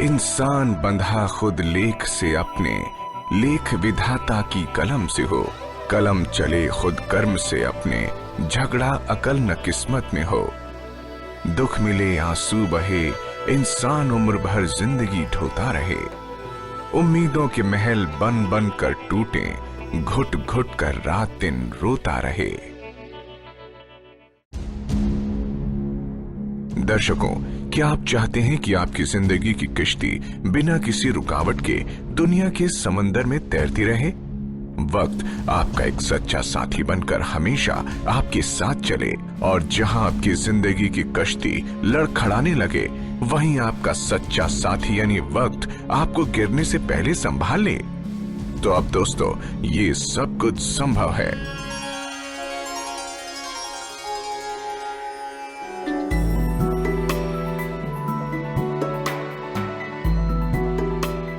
इंसान बंधा खुद लेख से अपने, लेख विधाता की कलम से हो। कलम चले खुद कर्म से अपने, झगड़ा अकल न किस्मत में हो। दुख मिले आंसू बहे, इंसान उम्र भर जिंदगी ढोता रहे। उम्मीदों के महल बन बन कर टूटे, घुट घुट कर रात दिन रोता रहे। दर्शकों, क्या आप चाहते हैं कि आपकी जिंदगी की किश्ती बिना किसी रुकावट के दुनिया के समंदर में तैरती रहे? वक्त आपका एक सच्चा साथी बनकर हमेशा आपके साथ चले और जहां आपकी जिंदगी की कश्ती लड़खड़ाने लगे, वहीं आपका सच्चा साथी यानी वक्त आपको गिरने से पहले संभाल ले। तो अब दोस्तों, ये सब कुछ संभव है।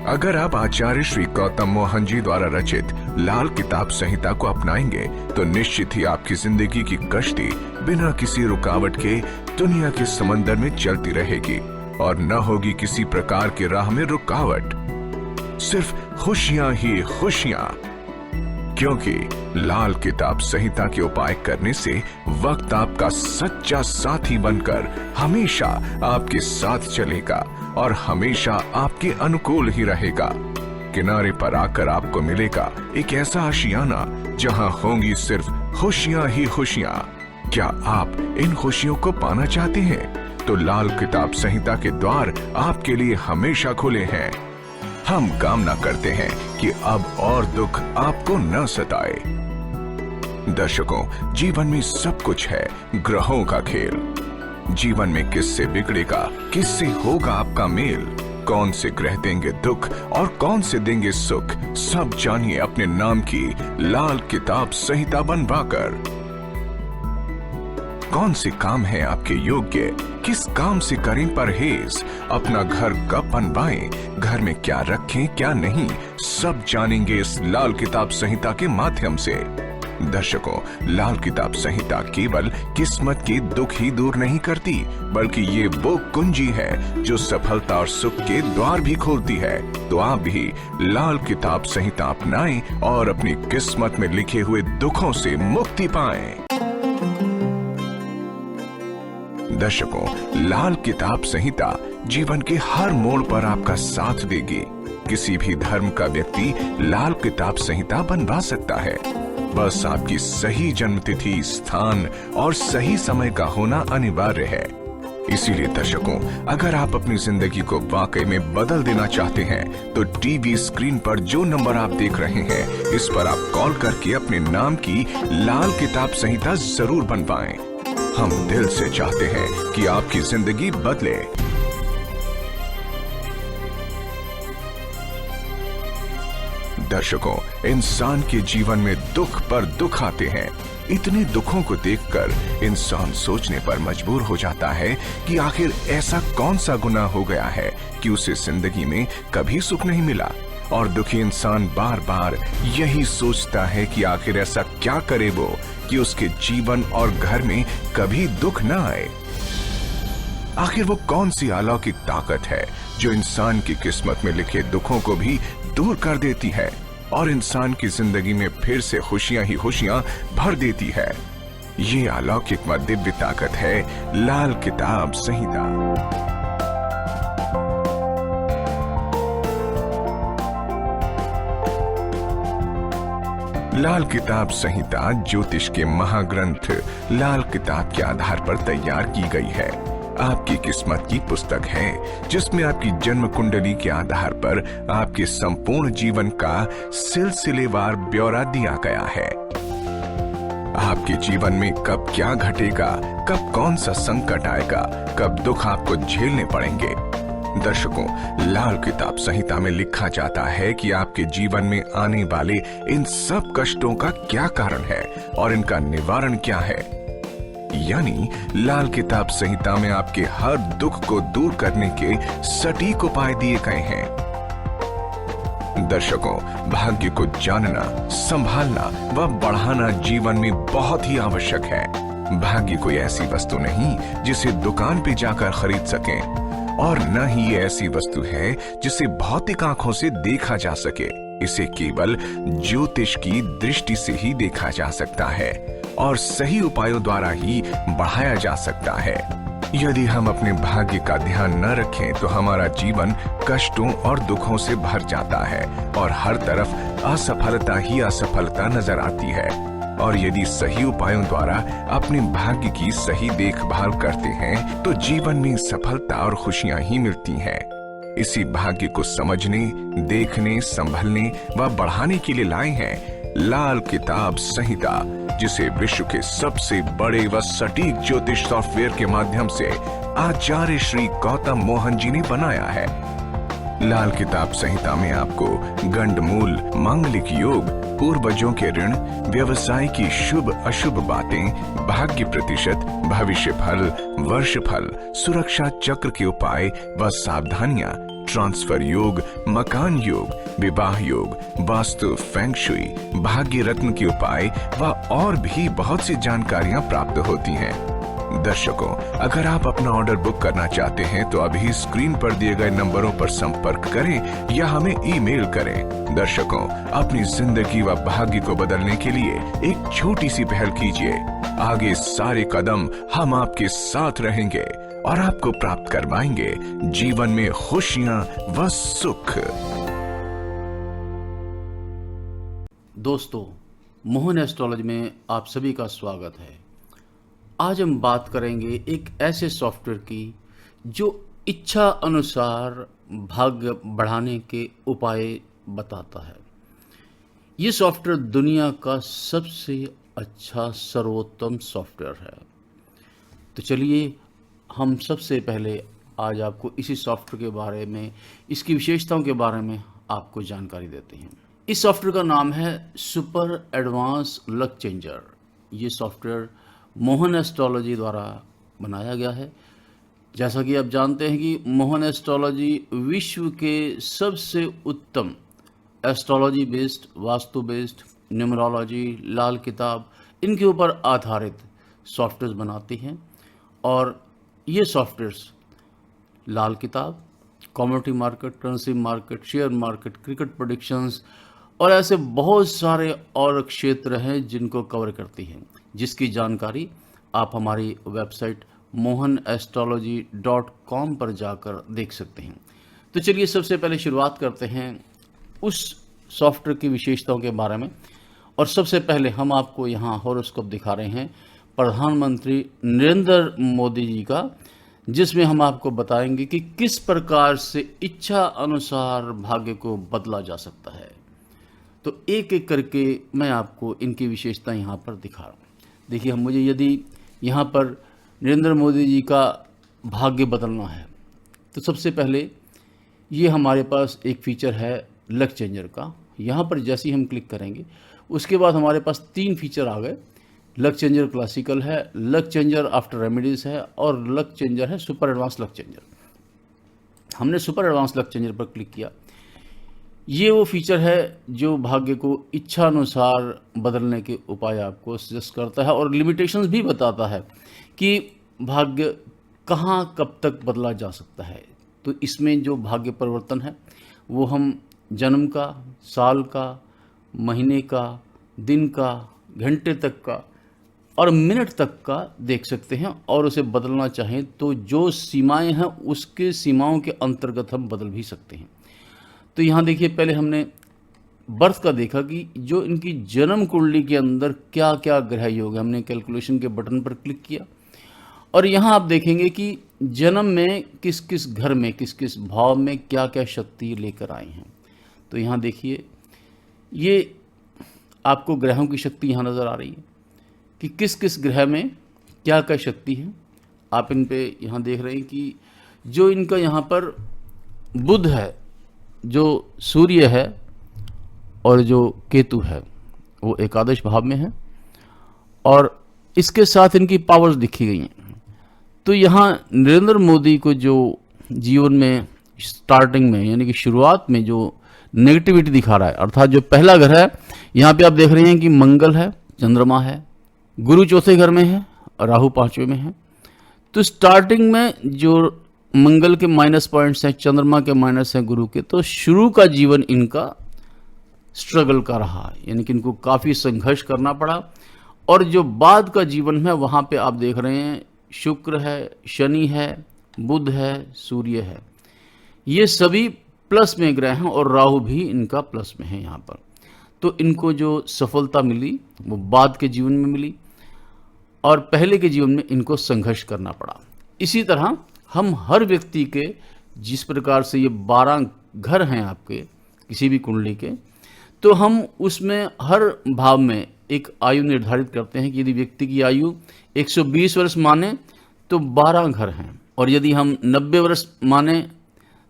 अगर आप आचार्य श्री गौतम मोहन जी द्वारा रचित लाल किताब संहिता को अपनाएंगे तो निश्चित ही आपकी जिंदगी की कश्ती बिना किसी रुकावट के दुनिया के समंदर में चलती रहेगी और न होगी किसी प्रकार की राह में रुकावट, सिर्फ खुशियां ही खुशियां। क्योंकि लाल किताब संहिता के उपाय करने से वक्त आपका सच्चा साथी बनकर हमेशा आपके साथ चलेगा और हमेशा आपके अनुकूल ही रहेगा। किनारे पर आकर आपको मिलेगा एक ऐसा आशियाना जहां होंगी सिर्फ खुशियां ही खुशियां। क्या आप इन खुशियों को पाना चाहते हैं? तो लाल किताब संहिता के द्वार आपके लिए हमेशा खुले हैं। हम कामना करते हैं कि अब और दुख आपको न सताए। दर्शकों, जीवन में सब कुछ है ग्रहों का खेल। जीवन में किससे बिगड़ेगा, किससे होगा आपका मेल, कौन से ग्रह देंगे दुख और कौन से देंगे सुख, सब जानिए अपने नाम की लाल किताब संहिता बनवाकर। कौन से काम है आपके योग्य, किस काम से करें परहेज, अपना घर कब बनवाएं, घर में क्या रखें क्या नहीं, सब जानेंगे इस लाल किताब संहिता के माध्यम से। दर्शकों, लाल किताब संहिता केवल किस्मत के दुख ही दूर नहीं करती, बल्कि ये वो कुंजी है जो सफलता और सुख के द्वार भी खोलती है। तो आप भी लाल किताब संहिता अपनाएं और अपनी किस्मत में लिखे हुए दुखों से मुक्ति पाएं। दर्शकों, लाल किताब संहिता जीवन के हर मोड़ पर आपका साथ देगी। किसी भी धर्म का व्यक्ति लाल किताब संहिता बनवा सकता है। बस आपकी सही जन्मतिथि, स्थान और सही समय का होना अनिवार्य है। इसीलिए दर्शकों, अगर आप अपनी जिंदगी को वाकई में बदल देना चाहते हैं तो टीवी स्क्रीन पर जो नंबर आप देख रहे हैं, इस पर आप कॉल करके अपने नाम की लाल किताब संहिता जरूर बनवाएं। हम दिल से चाहते हैं कि आपकी जिंदगी बदले। दर्शकों, इंसान के जीवन में दुख पर दुख आते हैं। इतने दुखों को देखकर इंसान सोचने पर मजबूर हो जाता है कि आखिर ऐसा कौन सा गुनाह हो गया है कि उसे जिंदगी में कभी सुख नहीं मिला। और दुखी इंसान बार बार यही सोचता है कि आखिर ऐसा क्या करे वो कि उसके जीवन और घर में कभी दुख न आए। आखिर वो कौन सी अलौकिक ताकत है जो इंसान की किस्मत में लिखे दुखों को भी दूर कर देती है और इंसान की जिंदगी में फिर से खुशियां ही खुशियां भर देती है? ये अलौकिक व दिव्य ताकत है लाल किताब संहिता। लाल किताब संहिता ज्योतिष के महाग्रंथ लाल किताब के आधार पर तैयार की गई है। आपकी किस्मत की पुस्तक है जिसमें आपकी जन्म कुंडली के आधार पर आपके संपूर्ण जीवन का सिलसिलेवार ब्यौरा दिया गया है। आपके जीवन में कब क्या घटेगा, कब कौन सा संकट आएगा, कब दुख आपको झेलने पड़ेंगे। दर्शकों, लाल किताब संहिता में लिखा जाता है कि आपके जीवन में आने वाले इन सब कष्टों का क्या कारण है और इनका निवारण क्या है। यानी लाल किताब संहिता में आपके हर दुख को दूर करने के सटीक उपाय दिए गए हैं। दर्शकों, भाग्य को जानना, संभालना व बढ़ाना जीवन में बहुत ही आवश्यक है। भाग्य कोई ऐसी वस्तु नहीं जिसे दुकान पे जाकर खरीद सकें। और न ही ये ऐसी वस्तु है जिसे भौतिक आंखों से देखा जा सके। इसे केवल ज्योतिष की दृष्टि से ही देखा जा सकता है और सही उपायों द्वारा ही बढ़ाया जा सकता है। यदि हम अपने भाग्य का ध्यान न रखें तो हमारा जीवन कष्टों और दुखों से भर जाता है और हर तरफ असफलता ही असफलता नजर आती है। और यदि सही उपायों द्वारा अपने भाग्य की सही देखभाल करते हैं तो जीवन में सफलता और खुशियां ही मिलती हैं। इसी भाग्य को समझने, देखने, संभलने व बढ़ाने के लिए लाए हैं लाल किताब संहिता, जिसे विश्व के सबसे बड़े व सटीक ज्योतिष सॉफ्टवेयर के माध्यम से आचार्य श्री गौतम मोहन जी ने बनाया है। लाल किताब संहिता में आपको गंडमूल, मांगलिक योग, पूर्वजों के ऋण, व्यवसाय की शुभ अशुभ बातें, भाग्य प्रतिशत, भविष्य फल, वर्ष फल, सुरक्षा चक्र के उपाय व सावधानियां, ट्रांसफर योग, मकान योग, विवाह योग, वास्तु, फेंग शुई, भाग्य रत्न के उपाय व और भी बहुत सी जानकारियां प्राप्त होती हैं। दर्शकों, अगर आप अपना ऑर्डर बुक करना चाहते हैं तो अभी स्क्रीन पर दिए गए नंबरों पर संपर्क करें या हमें ईमेल करें। दर्शकों, अपनी जिंदगी व भाग्य को बदलने के लिए एक छोटी सी पहल कीजिए। आगे सारे कदम हम आपके साथ रहेंगे और आपको प्राप्त करवाएंगे जीवन में खुशियां व सुख। दोस्तों, मोहन एस्ट्रोलॉजी में आप सभी का स्वागत है। आज हम बात करेंगे एक ऐसे सॉफ्टवेयर की जो इच्छा अनुसार भाग्य बढ़ाने के उपाय बताता है। ये सॉफ्टवेयर दुनिया का सबसे अच्छा सर्वोत्तम सॉफ्टवेयर है। तो चलिए हम सबसे पहले आज आपको इसी सॉफ्टवेयर के बारे में, इसकी विशेषताओं के बारे में आपको जानकारी देते हैं। इस सॉफ्टवेयर का नाम है सुपर एडवांस लक चेंजर। ये सॉफ्टवेयर मोहन एस्ट्रोलॉजी द्वारा बनाया गया है। जैसा कि आप जानते हैं कि मोहन एस्ट्रोलॉजी विश्व के सबसे उत्तम astrology based, vastu based, numerology, Lal Kitab, इनके ऊपर आधारित सॉफ्टवेयर बनाती हैं। और ये सॉफ्टवेयर्स लाल किताब, commodity market, currency market, share market, cricket predictions और ऐसे बहुत सारे और क्षेत्र हैं जिनको कवर करती हैं, जिसकी जानकारी आप हमारी वेबसाइट mohanestrology.com पर जाकर देख सकते हैं। तो चलिए सबसे पहले शुरुआत करते हैं उस सॉफ्टवेयर की विशेषताओं के बारे में। और सबसे पहले हम आपको यहाँ हॉरोस्कोप दिखा रहे हैं प्रधानमंत्री नरेंद्र मोदी जी का, जिसमें हम आपको बताएंगे कि किस प्रकार से इच्छा अनुसार भाग्य को बदला जा सकता है। तो एक एक करके मैं आपको इनकी विशेषता यहाँ पर दिखा रहा हूँ। देखिए, हम मुझे यदि यहाँ पर नरेंद्र मोदी जी का भाग्य बदलना है तो सबसे पहले ये हमारे पास एक फीचर है लक चेंजर का। यहाँ पर जैसे ही हम क्लिक करेंगे उसके बाद हमारे पास 3 फीचर आ गए। लक चेंजर क्लासिकल है, लक चेंजर आफ्टर रेमेडीज़ है और लक चेंजर है सुपर एडवांस लक चेंजर। हमने सुपर एडवांस लक चेंजर पर क्लिक किया। ये वो फीचर है जो भाग्य को इच्छा अनुसार बदलने के उपाय आपको सजेस्ट करता है और लिमिटेशंस भी बताता है कि भाग्य कहाँ कब तक बदला जा सकता है। तो इसमें जो भाग्य परिवर्तन है वो हम जन्म का, साल का, महीने का, दिन का, घंटे तक का और मिनट तक का देख सकते हैं। और उसे बदलना चाहें तो जो सीमाएं हैं उसके सीमाओं के अंतर्गत हम बदल भी सकते हैं। तो यहाँ देखिए, पहले हमने बर्थ का देखा कि जो इनकी जन्म कुंडली के अंदर क्या क्या ग्रह योग है। हमने कैलकुलेशन के बटन पर क्लिक किया और यहाँ आप देखेंगे कि जन्म में किस किस घर में, किस किस भाव में क्या क्या शक्ति लेकर आए हैं। तो यहाँ देखिए, ये आपको ग्रहों की शक्ति यहाँ नज़र आ रही है कि किस किस ग्रह में क्या क्या शक्ति है। आप इन पे यहाँ देख रहे हैं कि जो इनका यहाँ पर बुध है, जो सूर्य है और जो केतु है वो एकादश भाव में है और इसके साथ इनकी पावर्स दिखी गई हैं। तो यहाँ नरेंद्र मोदी को जो जीवन में स्टार्टिंग में यानी कि शुरुआत में जो नेगेटिविटी दिखा रहा है, अर्थात जो पहला घर है, यहाँ पे आप देख रहे हैं कि मंगल है, चंद्रमा है, गुरु चौथे घर में है और राहु 5वें में है। तो स्टार्टिंग में जो मंगल के माइनस पॉइंट्स हैं, चंद्रमा के माइनस हैं गुरु के, तो शुरू का जीवन इनका स्ट्रगल का रहा, यानी कि इनको काफ़ी संघर्ष करना पड़ा। और जो बाद का जीवन है वहाँ पे आप देख रहे हैं शुक्र है, शनि है, बुध है, सूर्य है, ये सभी प्लस में ग्रह हैं और राहु भी इनका प्लस में है यहाँ पर। तो इनको जो सफलता मिली वो बाद के जीवन में मिली और पहले के जीवन में इनको संघर्ष करना पड़ा। इसी तरह हम हर व्यक्ति के जिस प्रकार से ये 12 घर हैं आपके किसी भी कुंडली के, तो हम उसमें हर भाव में एक आयु निर्धारित करते हैं कि यदि व्यक्ति की आयु 120 वर्ष माने तो 12 घर हैं, और यदि हम 90 वर्ष माने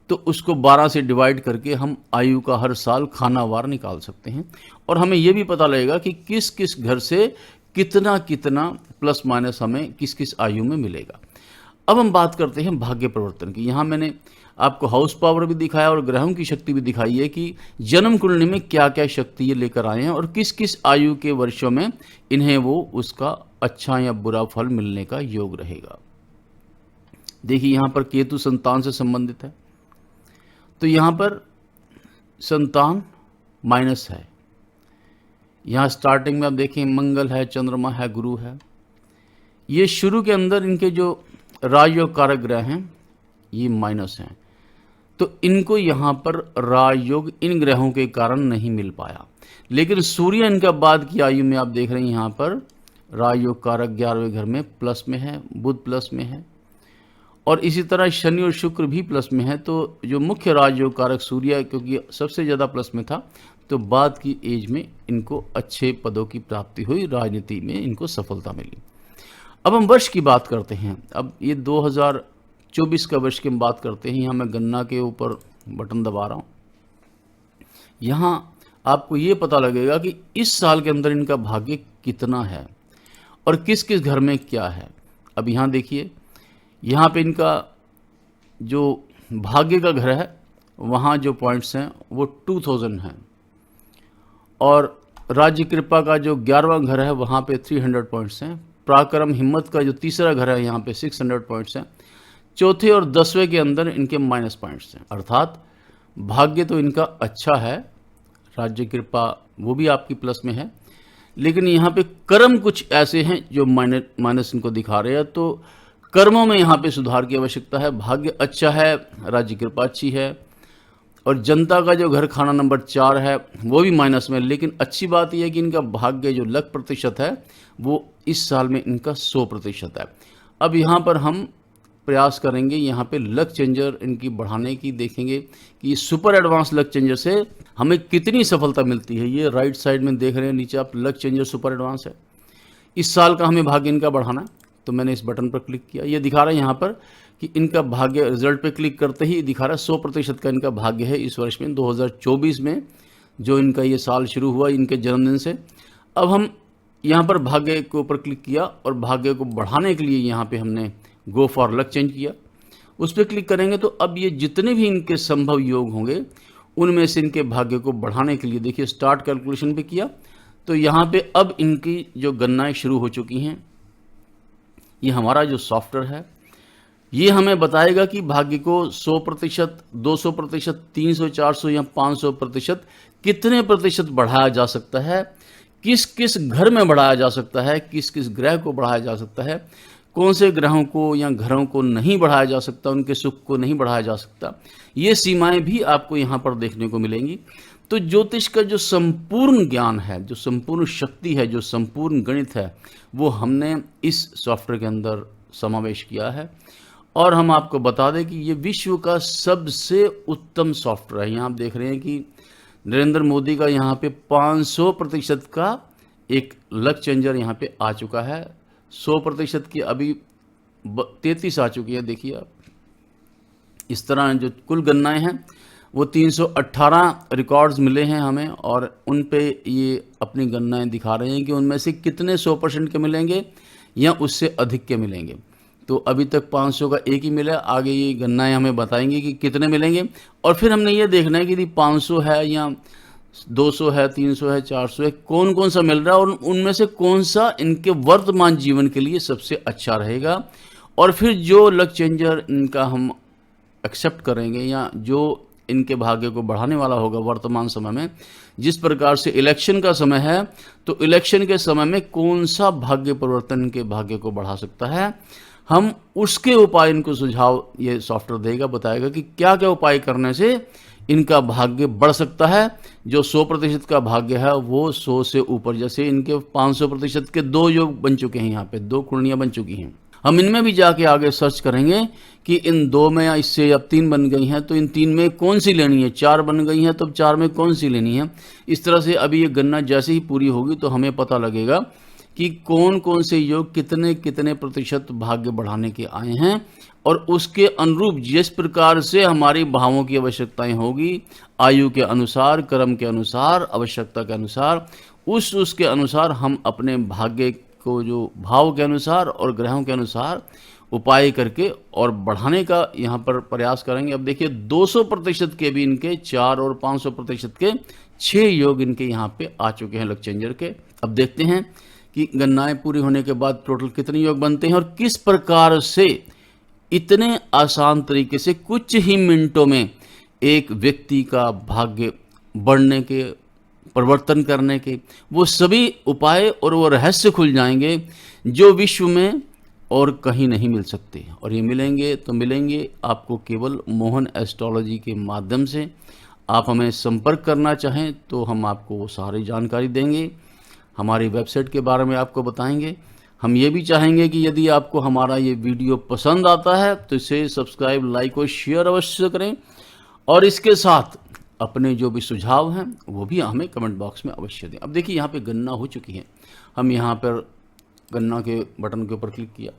तो उसको 12 से डिवाइड करके हम आयु का हर साल खानावार निकाल सकते हैं, और हमें यह भी पता लगेगा कि किस किस घर से कितना कितना प्लस माइनस हमें किस किस आयु में मिलेगा। अब हम बात करते हैं भाग्य परिवर्तन की। यहाँ मैंने आपको हाउस पावर भी दिखाया और ग्रहों की शक्ति भी दिखाई है कि जन्म कुंडली में क्या क्या शक्ति ये लेकर आए हैं और किस किस आयु के वर्षों में इन्हें वो उसका अच्छा या बुरा फल मिलने का योग रहेगा। देखिए यहाँ पर केतु संतान से संबंधित है, तो यहाँ पर संतान माइनस है। यहाँ स्टार्टिंग में आप देखें मंगल है, चंद्रमा है, गुरु है। ये शुरू के अंदर इनके जो राजयोग कारक ग्रह हैं ये माइनस हैं, तो इनको यहाँ पर राजयोग इन ग्रहों के कारण नहीं मिल पाया। लेकिन सूर्य इनका बाद की आयु में आप देख रहे हैं यहाँ पर राजयोग कारक 11वें घर में प्लस में है, बुध प्लस में है, और इसी तरह शनि और शुक्र भी प्लस में है। तो जो मुख्य राजयोग कारक सूर्य क्योंकि सबसे ज़्यादा प्लस में था, तो बाद की एज में इनको अच्छे पदों की प्राप्ति हुई, राजनीति में इनको सफलता मिली। अब हम वर्ष की बात करते हैं। अब ये 2024 का वर्ष की हम बात करते हैं। यहाँ मैं गन्ना के ऊपर बटन दबा रहा हूँ। यहाँ आपको ये पता लगेगा कि इस साल के अंदर इनका भाग्य कितना है और किस किस घर में क्या है। अब यहाँ देखिए, यहाँ पे इनका जो भाग्य का घर है वहाँ जो पॉइंट्स हैं वो 2000 हैं, और राज्य कृपा का जो 11वां घर है वहाँ पे 300 पॉइंट्स हैं। पराक्रम हिम्मत का जो तीसरा घर है यहाँ पे 600 पॉइंट्स हैं। चौथे और 10वें के अंदर इनके माइनस पॉइंट्स हैं, अर्थात भाग्य तो इनका अच्छा है, राज्य कृपा वो भी आपकी प्लस में है, लेकिन यहाँ पे कर्म कुछ ऐसे हैं जो माइनस इनको दिखा रहे हैं। तो कर्मों में यहाँ पे सुधार की आवश्यकता है। भाग्य अच्छा है, राज्य कृपा अच्छी है, और जनता का जो घर खाना नंबर 4 है वो भी माइनस में। लेकिन अच्छी बात यह है कि इनका भाग्य जो लक प्रतिशत है वो इस साल में इनका 100% है। अब यहाँ पर हम प्रयास करेंगे यहाँ पे लक चेंजर इनकी बढ़ाने की, देखेंगे कि सुपर एडवांस लक चेंजर से हमें कितनी सफलता मिलती है। ये राइट साइड में देख रहे हैं नीचे आप, लक चेंजर सुपर एडवांस है। इस साल का हमें भाग्य इनका बढ़ाना है, तो मैंने इस बटन पर क्लिक किया। ये दिखा रहा है यहाँ पर कि इनका भाग्य, रिजल्ट पे क्लिक करते ही दिखा रहा है 100% का इनका भाग्य है इस वर्ष में 2024 में, जो इनका ये साल शुरू हुआ इनके जन्मदिन से। अब हम यहाँ पर भाग्य के ऊपर क्लिक किया और भाग्य को बढ़ाने के लिए यहाँ पे हमने गो फॉर लक चेंज किया। उस पर क्लिक करेंगे तो अब ये जितने भी इनके संभव योग होंगे उनमें से इनके भाग्य को बढ़ाने के लिए, देखिए स्टार्ट कैलकुलेशन पे किया तो यहाँ पे अब इनकी जो गणनाएं शुरू हो चुकी हैं। ये हमारा जो सॉफ्टवेयर है ये हमें बताएगा कि भाग्य को 100%, 200%, 300, 400 या 500% कितने प्रतिशत बढ़ाया जा सकता है, किस किस घर में बढ़ाया जा सकता है, किस किस ग्रह को बढ़ाया जा सकता है, कौन से ग्रहों को या घरों को नहीं बढ़ाया जा सकता, उनके सुख को नहीं बढ़ाया जा सकता। ये सीमाएं भी आपको यहाँ पर देखने को मिलेंगी। तो ज्योतिष का जो संपूर्ण ज्ञान है, जो संपूर्ण शक्ति है, जो संपूर्ण गणित है, वो हमने इस सॉफ्टवेयर के अंदर समावेश किया है। और हम आपको बता दें कि ये विश्व का सबसे उत्तम सॉफ्टवेयर है। यहाँ आप देख रहे हैं कि नरेंद्र मोदी का यहाँ पे 500% का एक लक चेंजर यहाँ पे आ चुका है। 100% की अभी 33 आ चुकी है। देखिए आप, इस तरह जो कुल गणनाएं हैं वो 318 रिकॉर्ड्स मिले हैं हमें, और उन पे ये अपनी गणनाएं दिखा रहे हैं कि उनमें से कितने 100% के मिलेंगे या उससे अधिक के मिलेंगे। तो अभी तक 500 का एक ही मिला, आगे ये गणनाएं हमें बताएंगी कि कितने मिलेंगे। और फिर हमने ये देखना है कि यदि 500 है या 200 है, 300 है, 400 है, कौन कौन सा मिल रहा है और उनमें से कौन सा इनके वर्तमान जीवन के लिए सबसे अच्छा रहेगा। और फिर जो लक चेंजर इनका हम एक्सेप्ट करेंगे या जो इनके भाग्य को बढ़ाने वाला होगा वर्तमान समय में, जिस प्रकार से इलेक्शन का समय है, तो इलेक्शन के समय में कौन सा भाग्य परिवर्तन इनके भाग्य को बढ़ा सकता है, हम उसके उपाय इनको सुझाव ये सॉफ्टवेयर देगा, बताएगा कि क्या क्या उपाय करने से इनका भाग्य बढ़ सकता है। जो 100% का भाग्य है वो 100 से ऊपर, जैसे इनके 500% के 2 योग बन चुके हैं, यहाँ पे 2 कुंडलियां बन चुकी हैं। हम इनमें भी जाके आगे सर्च करेंगे कि इन 2 में या इससे अब 3 बन गई हैं तो इन 3 में कौन सी लेनी है, 4 बन गई हैं तो अब 4 में कौन सी लेनी है। इस तरह से अभी ये गणना जैसे ही पूरी होगी तो हमें पता लगेगा कि कौन कौन से योग कितने कितने प्रतिशत भाग्य बढ़ाने के आए हैं, और उसके अनुरूप जिस प्रकार से हमारी भावों की आवश्यकताएं होगी, आयु के अनुसार, कर्म के अनुसार, आवश्यकता के अनुसार, उसके अनुसार हम अपने भाग्य को जो भाव के अनुसार और ग्रहों के अनुसार उपाय करके और बढ़ाने का यहाँ पर प्रयास करेंगे। अब देखिए 200% के भी इनके 4 और 500% के 6 योग इनके यहाँ पे आ चुके हैं लक चेंजर के। अब देखते हैं कि गणनाएं पूरी होने के बाद टोटल कितने योग बनते हैं और किस प्रकार से इतने आसान तरीके से कुछ ही मिनटों में एक व्यक्ति का भाग्य बढ़ने के, परिवर्तन करने के वो सभी उपाय और वो रहस्य खुल जाएंगे जो विश्व में और कहीं नहीं मिल सकते। और ये मिलेंगे तो मिलेंगे आपको केवल मोहन एस्ट्रोलॉजी के माध्यम से। आप हमें संपर्क करना चाहें तो हम आपको वो सारी जानकारी देंगे, हमारी वेबसाइट के बारे में आपको बताएंगे। हम ये भी चाहेंगे कि यदि आपको हमारा ये वीडियो पसंद आता है तो इसे सब्सक्राइब, लाइक और शेयर अवश्य करें, और इसके साथ अपने जो भी सुझाव हैं वो भी हमें कमेंट बॉक्स में अवश्य दें। अब देखिए यहाँ पे गणना हो चुकी है, हम यहाँ पर गणना के बटन के ऊपर क्लिक किया।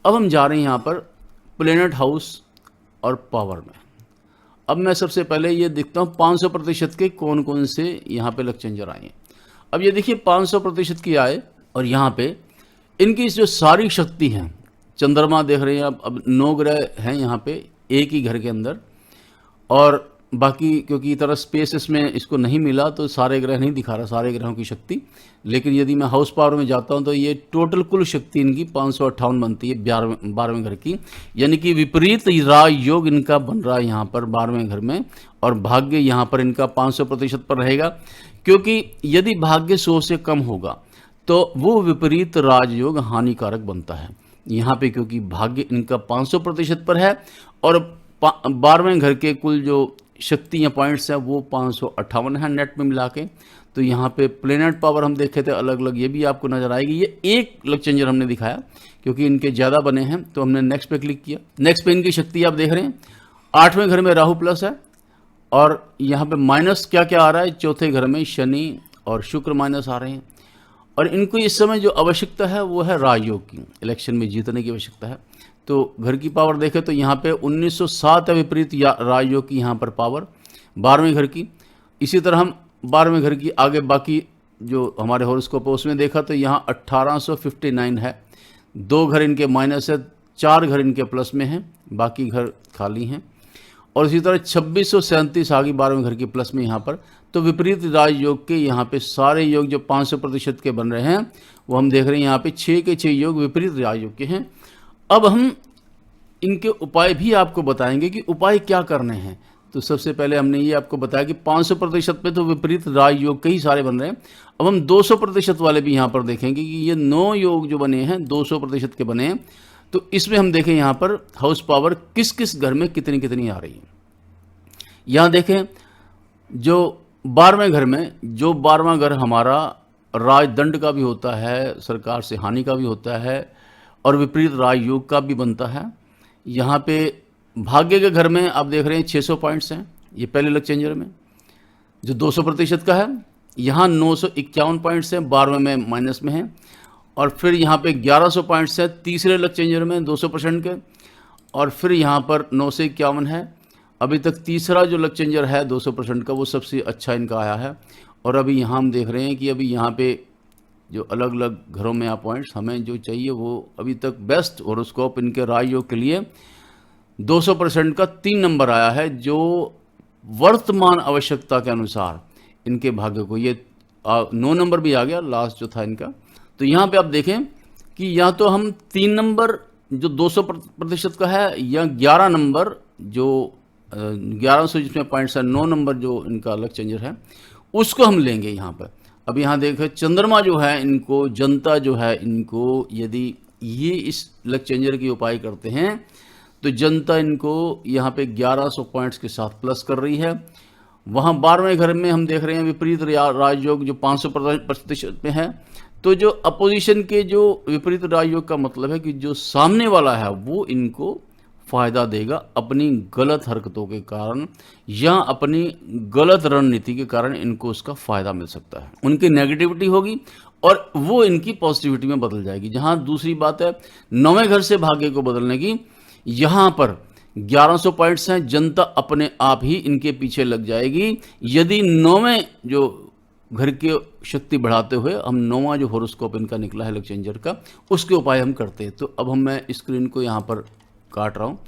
अब हम जा रहे हैं यहाँ पर प्लेनेट हाउस और पावर में। अब मैं सबसे पहले ये देखता हूँ 500% के कौन कौन से यहाँ पे लक चेंजर आए हैं। अब ये देखिए 500% की आए, और यहाँ पे इनकी जो सारी शक्ति हैं, चंद्रमा देख रहे हैं, अब 9 ग्रह हैं यहाँ पे एक ही घर के अंदर, और बाकी क्योंकि इतना स्पेस इसमें इसको नहीं मिला तो सारे ग्रह नहीं दिखा रहा, सारे ग्रहों की शक्ति। लेकिन यदि मैं हाउस पावर में जाता हूं तो ये टोटल कुल शक्ति इनकी 558 बनती है 12वें घर की, यानी कि विपरीत राज योग इनका बन रहा है यहाँ पर 12वें घर में, और भाग्य यहाँ पर इनका 500% पर रहेगा। क्योंकि यदि भाग्य 100 से कम होगा तो वो विपरीत राजयोग हानिकारक बनता है यहाँ पे, क्योंकि भाग्य इनका 500% पर है और 12वें घर के कुल जो शक्ति या पॉइंट्स हैं वो 558 है नेट में मिला के। तो यहाँ पे प्लेनेट पावर हम देखे थे अलग अलग, ये भी आपको नजर आएगी। ये एक लक चेंजर हमने दिखाया क्योंकि इनके ज़्यादा बने हैं, तो हमने नेक्स्ट पे क्लिक किया। नेक्स्ट पे इनकी शक्ति आप देख रहे हैं 8वें घर में राहु प्लस है, और यहाँ पे माइनस क्या क्या आ रहा है, 4थे घर में शनि और शुक्र माइनस आ रहे हैं। और इनको इस समय जो आवश्यकता है वो है राजयोग की, इलेक्शन में जीतने की आवश्यकता है। तो घर की पावर देखें तो यहाँ पे 1907 है विपरीत राजयोग की यहाँ पर पावर 12वें घर की। इसी तरह हम 12वें घर की आगे बाकी जो हमारे हॉरोस्कोप है उसमें देखा तो यहाँ 1859 है, 2 घर इनके माइनस है, 4 घर इनके प्लस में हैं, बाकी घर खाली हैं। और इसी तरह 2637 आ गई 12वें घर की प्लस में यहाँ पर। तो विपरीत राजयोग के यहाँ पे सारे योग जो 500% के बन रहे हैं वो हम देख रहे हैं यहाँ पे 6 के 6 योग विपरीत राजयोग के हैं। अब हम इनके उपाय भी आपको बताएंगे कि उपाय क्या करने हैं। तो सबसे पहले हमने ये आपको बताया कि 500% पे तो विपरीत राजयोग के ही सारे बन रहे हैं। अब हम 200% वाले भी यहाँ पर देखेंगे कि ये 9 योग जो बने हैं 200% के बने हैं। तो इसमें हम देखें यहाँ पर हाउस पावर किस किस घर में कितनी कितनी आ रही है। यहाँ देखें जो 12वें घर में, जो 12वां घर हमारा राजदंड का भी होता है, सरकार से हानि का भी होता है और विपरीत राजयोग का भी बनता है। यहाँ पे भाग्य के घर में आप देख रहे हैं 600 पॉइंट्स हैं ये पहले लक चेंजर में जो 200% का है। यहाँ 951 पॉइंट्स हैं 12वें में माइनस में हैं, और फिर यहाँ पे 1100 पॉइंट्स हैं तीसरे लक चेंजर में 200% के, और फिर यहाँ पर 951 है। अभी तक तीसरा जो लक चेंजर है 200% का वो सबसे अच्छा इनका आया है। और अभी यहाँ हम देख रहे हैं कि अभी यहाँ पे जो अलग अलग घरों में आप पॉइंट्स हमें जो चाहिए वो अभी तक बेस्ट हॉरोस्कोप इनके राजयोग के लिए 200% का 3 नंबर आया है, जो वर्तमान आवश्यकता के अनुसार इनके भाग्य को, ये 9 नंबर भी आ गया लास्ट जो था इनका। तो यहाँ पे आप देखें कि या तो हम 3 नंबर जो 200% का है या 11 नंबर जो 1100 जिसमें पॉइंट्स है, 9 नंबर जो इनका लक चेंजर है उसको हम लेंगे यहाँ पर। अब यहाँ देखो चंद्रमा जो है इनको, जनता जो है इनको, यदि ये इस लक चेंजर की उपाय करते हैं तो जनता इनको यहाँ पे 1100 पॉइंट्स के साथ प्लस कर रही है। वहाँ 12वें घर में हम देख रहे हैं विपरीत राजयोग जो 500% में है। तो जो अपोजिशन के जो विपरीत राजयोग का मतलब है कि जो सामने वाला है वो इनको फायदा देगा अपनी गलत हरकतों के कारण या अपनी गलत रणनीति के कारण इनको उसका फायदा मिल सकता है। उनकी नेगेटिविटी होगी और वो इनकी पॉजिटिविटी में बदल जाएगी। जहां दूसरी बात है 9वें घर से भाग्य को बदलने की, यहां पर 1100 पॉइंट्स हैं, जनता अपने आप ही इनके पीछे लग जाएगी यदि 9वें जो घर की शक्ति बढ़ाते हुए हम 9वां जो होरोस्कोप इनका निकला है लक चेंजर का, उसके उपाय हम करते हैं। तो अब मैं स्क्रीन को यहाँ पर काट रहा हूँ।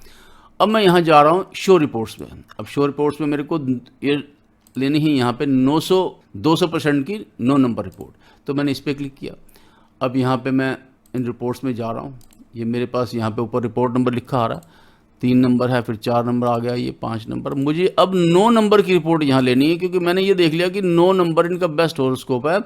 अब मैं यहाँ जा रहा हूँ शो रिपोर्ट्स में। अब शो रिपोर्ट्स में मेरे को ये लेनी ही यहाँ पे 200% की 9 नंबर रिपोर्ट। तो मैंने इस पर क्लिक किया। अब यहाँ पे मैं इन रिपोर्ट्स में जा रहा हूँ। ये मेरे पास यहाँ पे ऊपर रिपोर्ट नंबर लिखा आ रहा है, 3 नंबर है, फिर 4 नंबर आ गया, ये 5 नंबर। मुझे अब 9 नंबर की रिपोर्ट यहाँ लेनी है क्योंकि मैंने ये देख लिया कि 9 नंबर इनका बेस्ट होरोस्कोप है।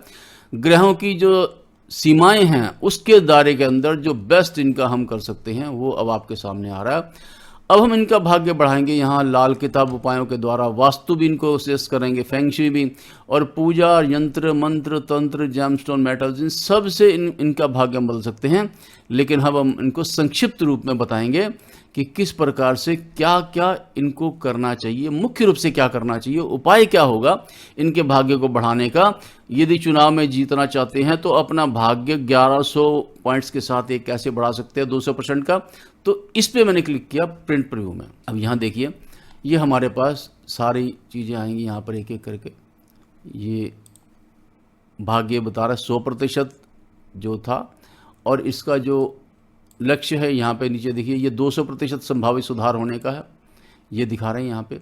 ग्रहों की जो सीमाएं हैं उसके दायरे के अंदर जो बेस्ट इनका हम कर सकते हैं वो अब आपके सामने आ रहा है। अब हम इनका भाग्य बढ़ाएंगे यहाँ लाल किताब उपायों के द्वारा। वास्तु भी इनको सजेस्ट करेंगे, फेंग शुई भी, और पूजा, यंत्र, मंत्र, तंत्र, जेमस्टोन, मेटल्स, इन सब से इनका भाग्य हम बदल सकते हैं। लेकिन अब हम इनको संक्षिप्त रूप में बताएंगे कि किस प्रकार से क्या क्या इनको करना चाहिए, मुख्य रूप से क्या करना चाहिए, उपाय क्या होगा इनके भाग्य को बढ़ाने का। यदि चुनाव में जीतना चाहते हैं तो अपना भाग्य 1100 पॉइंट्स के साथ एक कैसे बढ़ा सकते हैं 200% का। तो इस पे मैंने क्लिक किया प्रिंट प्रीव्यू में। अब यहाँ देखिए ये हमारे पास सारी चीज़ें आएंगी यहाँ पर एक एक करके। ये भाग्य बता रहा है 100% जो था, और इसका जो लक्ष्य है यहाँ पे नीचे देखिए ये 200% संभावित सुधार होने का है, ये दिखा रहे हैं यहाँ पे।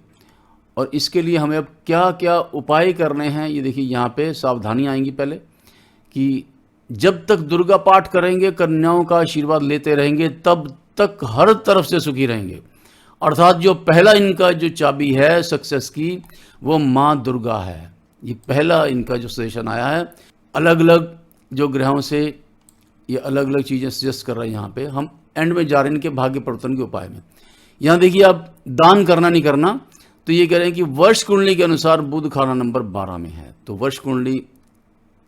और इसके लिए हमें अब क्या क्या उपाय करने हैं ये देखिए यहाँ पे सावधानी आएंगी पहले कि जब तक दुर्गा पाठ करेंगे, कन्याओं का आशीर्वाद लेते रहेंगे, तब तक हर तरफ से सुखी रहेंगे। अर्थात जो पहला इनका जो चाबी है सक्सेस की वो माँ दुर्गा है। ये पहला इनका जो सजेशन आया है। अलग अलग जो ग्रहों से ये अलग अलग चीज़ें सजेस्ट कर रहे हैं। यहाँ पे हम एंड में जा रहे हैं इनके भाग्य परिवर्तन के उपाय में। यहाँ देखिए आप दान करना नहीं करना, तो ये कह रहे हैं कि वर्ष कुंडली के अनुसार बुध खाना नंबर 12 में है। तो वर्ष कुंडली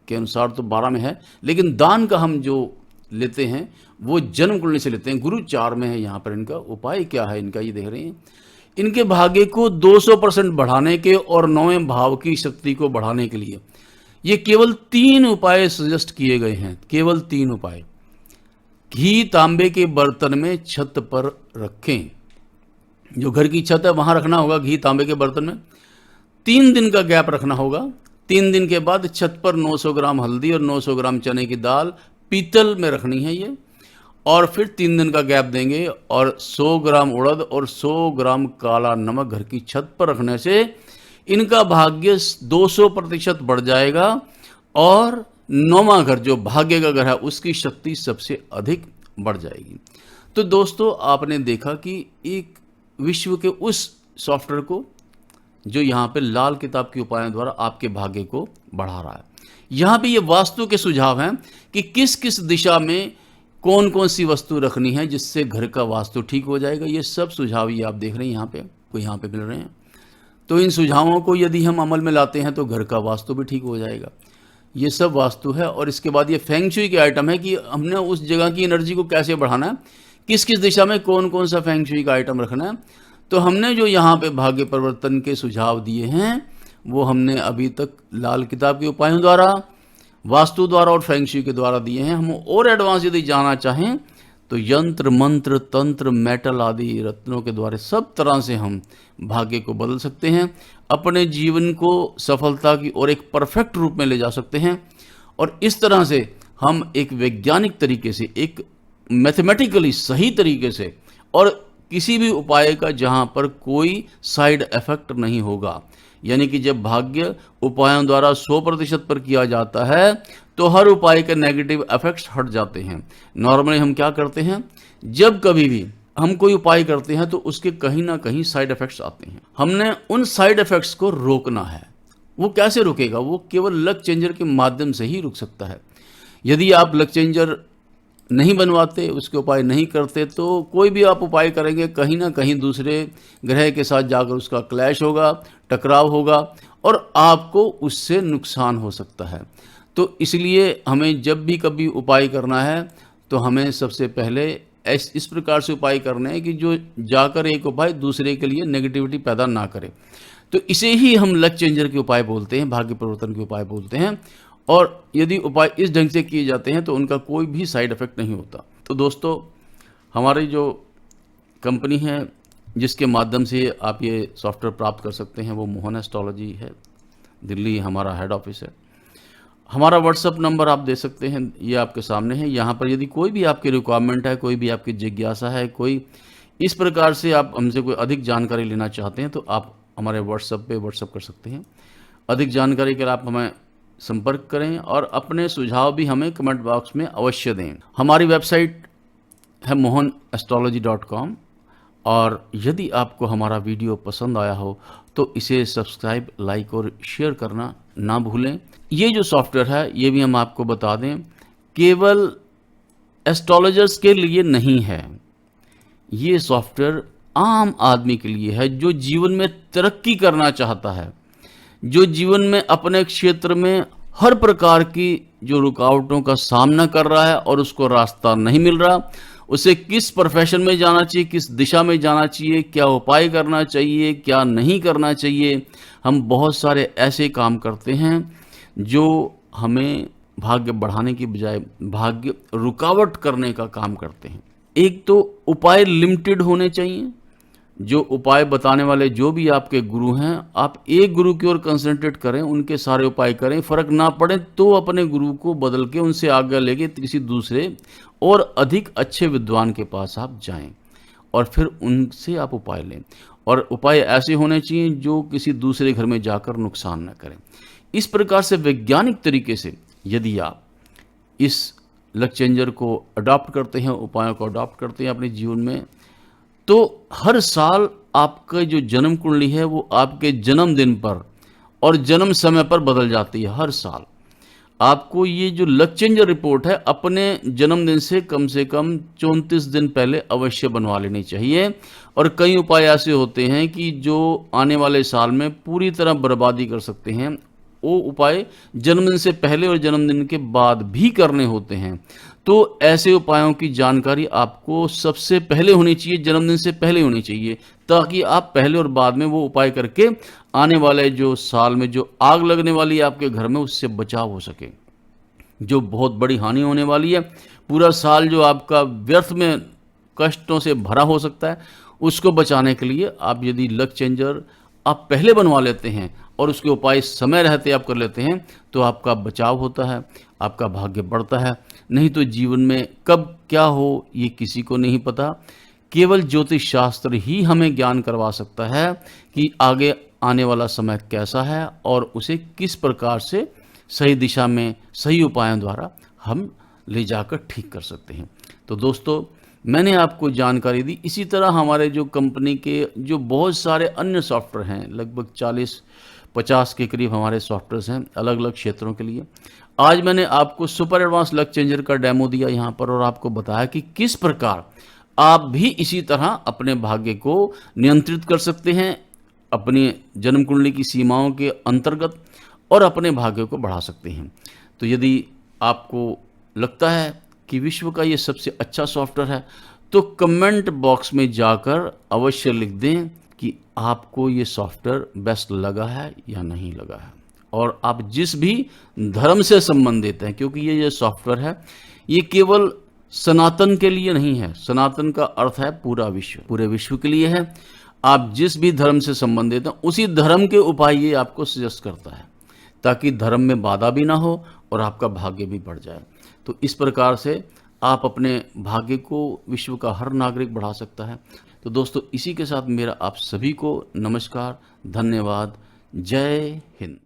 के अनुसार तो 12 में है, लेकिन दान का हम जो लेते हैं वो जन्म कुंडली से लेते हैं। गुरु 4 में है। यहाँ पर इनका उपाय क्या है इनका ये देख रहे हैं। इनके भाग्य को 200% बढ़ाने के और 9वें भाव की शक्ति को बढ़ाने के लिए ये केवल 3 उपाय सजेस्ट किए गए हैं। केवल 3 उपाय। घी तांबे के बर्तन में छत पर रखें। जो घर की छत है वहां रखना होगा घी तांबे के बर्तन में। 3 दिन का गैप रखना होगा। 3 दिन के बाद छत पर 900 ग्राम हल्दी और 900 ग्राम चने की दाल पीतल में रखनी है ये। और फिर 3 दिन का गैप देंगे और 100 ग्राम उड़द और 100 ग्राम काला नमक घर की छत पर रखने से इनका भाग्य 200% बढ़ जाएगा और 9वां घर जो भाग्य का घर है उसकी शक्ति सबसे अधिक बढ़ जाएगी। तो दोस्तों आपने देखा कि एक विश्व के उस सॉफ्टवेयर को जो यहाँ पे लाल किताब के उपायों द्वारा आपके भाग्य को बढ़ा रहा है। यहाँ पे ये वास्तु के सुझाव हैं कि किस किस दिशा में कौन कौन सी वस्तु रखनी है जिससे घर का वास्तु ठीक हो जाएगा। ये सब सुझाव ये आप देख रहे हैं यहाँ पे मिल रहे हैं। तो इन सुझावों को यदि हम अमल में लाते हैं तो घर का वास्तु भी ठीक हो जाएगा। ये सब वास्तु है। और इसके बाद ये फेंग शुई के आइटम है कि हमने उस जगह की एनर्जी को कैसे बढ़ाना है, किस किस दिशा में कौन कौन सा फेंग शुई का आइटम रखना है। तो हमने जो यहाँ पे भाग्य परिवर्तन के सुझाव दिए हैं वो हमने अभी तक लाल किताब के उपायों द्वारा, वास्तु द्वारा और फेंग शुई के द्वारा दिए हैं। हम और एडवांस यदि जाना चाहें तो यंत्र, मंत्र, तंत्र, मेटल आदि रत्नों के द्वारा सब तरह से हम भाग्य को बदल सकते हैं, अपने जीवन को सफलता की और एक परफेक्ट रूप में ले जा सकते हैं। और इस तरह से हम एक वैज्ञानिक तरीके से, एक मैथमेटिकली सही तरीके से, और किसी भी उपाय का जहां पर कोई साइड इफेक्ट नहीं होगा, यानी कि जब भाग्य उपायों द्वारा 100% पर किया जाता है तो हर उपाय के नेगेटिव इफेक्ट्स हट जाते हैं। नॉर्मली हम क्या करते हैं, जब कभी भी हम कोई उपाय करते हैं तो उसके कहीं ना कहीं साइड इफ़ेक्ट्स आते हैं। हमने उन साइड इफ़ेक्ट्स को रोकना है। वो कैसे रुकेगा? वो केवल लक चेंजर के माध्यम से ही रुक सकता है। यदि आप लक चेंजर नहीं बनवाते, उसके उपाय नहीं करते, तो कोई भी आप उपाय करेंगे कहीं ना कहीं दूसरे ग्रह के साथ जाकर उसका क्लैश होगा, टकराव होगा और आपको उससे नुकसान हो सकता है। तो इसलिए हमें जब भी कभी उपाय करना है तो हमें सबसे पहले इस प्रकार से उपाय करने हैं कि जो जाकर एक उपाय दूसरे के लिए नेगेटिविटी पैदा ना करे। तो इसे ही हम लक चेंजर के उपाय बोलते हैं, भाग्य परिवर्तन के उपाय बोलते हैं। और यदि उपाय इस ढंग से किए जाते हैं तो उनका कोई भी साइड इफ़ेक्ट नहीं होता। तो दोस्तों, हमारी जो कंपनी है जिसके माध्यम से आप ये सॉफ्टवेयर प्राप्त कर सकते हैं वो मोहन एस्ट्रोलॉजी है। दिल्ली हमारा हेड ऑफिस है। हमारा व्हाट्सअप नंबर आप दे सकते हैं, ये आपके सामने है। यहाँ पर यदि कोई भी आपकी रिक्वायरमेंट है, कोई भी आपकी जिज्ञासा है, कोई इस प्रकार से आप हमसे कोई अधिक जानकारी लेना चाहते हैं तो आप हमारे व्हाट्सएप पे व्हाट्सएप कर सकते हैं। अधिक जानकारी के लिए आप हमें संपर्क करें और अपने सुझाव भी हमें कमेंट बॉक्स में अवश्य दें। हमारी वेबसाइट है mohanastrology.com। और यदि आपको हमारा वीडियो पसंद आया हो तो इसे सब्सक्राइब, लाइक और शेयर करना ना भूलें। ये जो सॉफ्टवेयर है ये भी हम आपको बता दें, केवल एस्ट्रोलॉजर्स के लिए नहीं है। ये सॉफ्टवेयर आम आदमी के लिए है जो जीवन में तरक्की करना चाहता है, जो जीवन में अपने क्षेत्र में हर प्रकार की जो रुकावटों का सामना कर रहा है और उसको रास्ता नहीं मिल रहा, उसे किस प्रोफेशन में जाना चाहिए, किस दिशा में जाना चाहिए, क्या उपाय करना चाहिए, क्या नहीं करना चाहिए। हम बहुत सारे ऐसे काम करते हैं जो हमें भाग्य बढ़ाने की बजाय भाग्य रुकावट करने का काम करते हैं। एक तो उपाय लिमिटेड होने चाहिए। जो उपाय बताने वाले जो भी आपके गुरु हैं, आप एक गुरु की ओर कंसंट्रेट करें, उनके सारे उपाय करें। फर्क ना पड़े तो अपने गुरु को बदल के उनसे आज्ञा लेके किसी दूसरे और अधिक अच्छे विद्वान के पास आप जाएं और फिर उनसे आप उपाय लें। और उपाय ऐसे होने चाहिए जो किसी दूसरे घर में जाकर नुकसान न करें। इस प्रकार से वैज्ञानिक तरीके से यदि आप इस लक चेंजर को अडॉप्ट करते हैं, उपायों को अडॉप्ट करते हैं अपने जीवन में, तो हर साल आपका जो जन्म कुंडली है वो आपके जन्मदिन पर और जन्म समय पर बदल जाती है। हर साल आपको ये जो लक चेंजर रिपोर्ट है अपने जन्मदिन से कम 34 दिन पहले अवश्य बनवा लेनी चाहिए। और कई उपाय ऐसे होते हैं कि जो आने वाले साल में पूरी तरह बर्बादी कर सकते हैं, वो उपाय जन्मदिन से पहले और जन्मदिन के बाद भी करने होते हैं। तो ऐसे उपायों की जानकारी आपको सबसे पहले होनी चाहिए, जन्मदिन से पहले होनी चाहिए, ताकि आप पहले और बाद में वो उपाय करके आने वाले जो साल में जो आग लगने वाली है आपके घर में उससे बचाव हो सके, जो बहुत बड़ी हानि होने वाली है। पूरा साल जो आपका व्यर्थ में कष्टों से भरा हो सकता है, उसको बचाने के लिए आप यदि लक चेंजर आप पहले बनवा लेते हैं और उसके उपाय समय रहते आप कर लेते हैं तो आपका बचाव होता है, आपका भाग्य बढ़ता है। नहीं तो जीवन में कब क्या हो ये किसी को नहीं पता। केवल ज्योतिष शास्त्र ही हमें ज्ञान करवा सकता है कि आगे आने वाला समय कैसा है और उसे किस प्रकार से सही दिशा में सही उपायों द्वारा हम ले जाकर ठीक कर सकते हैं। तो दोस्तों, मैंने आपको जानकारी दी। इसी तरह हमारे जो कंपनी के जो बहुत सारे अन्य सॉफ्टवेयर हैं, लगभग 40-50 के करीब हमारे सॉफ्टवेयर्स हैं अलग अलग क्षेत्रों के लिए। आज मैंने आपको सुपर एडवांस लक चेंजर का डेमो दिया यहाँ पर और आपको बताया कि किस प्रकार आप भी इसी तरह अपने भाग्य को नियंत्रित कर सकते हैं अपनी जन्म कुंडली की सीमाओं के अंतर्गत और अपने भाग्य को बढ़ा सकते हैं। तो यदि आपको लगता है कि विश्व का ये सबसे अच्छा सॉफ्टवेयर है तो कमेंट बॉक्स में जाकर अवश्य लिख दें कि आपको ये सॉफ्टवेयर बेस्ट लगा है या नहीं लगा है। और आप जिस भी धर्म से संबंधित हैं, क्योंकि ये सॉफ्टवेयर है ये केवल सनातन के लिए नहीं है। सनातन का अर्थ है पूरा विश्व, पूरे विश्व के लिए है। आप जिस भी धर्म से संबंधित हैं उसी धर्म के उपाय ये आपको सजेस्ट करता है, ताकि धर्म में बाधा भी ना हो और आपका भाग्य भी बढ़ जाए। तो इस प्रकार से आप अपने भाग्य को विश्व का हर नागरिक बढ़ा सकता है। तो दोस्तों, इसी के साथ मेरा आप सभी को नमस्कार, धन्यवाद, जय हिंद।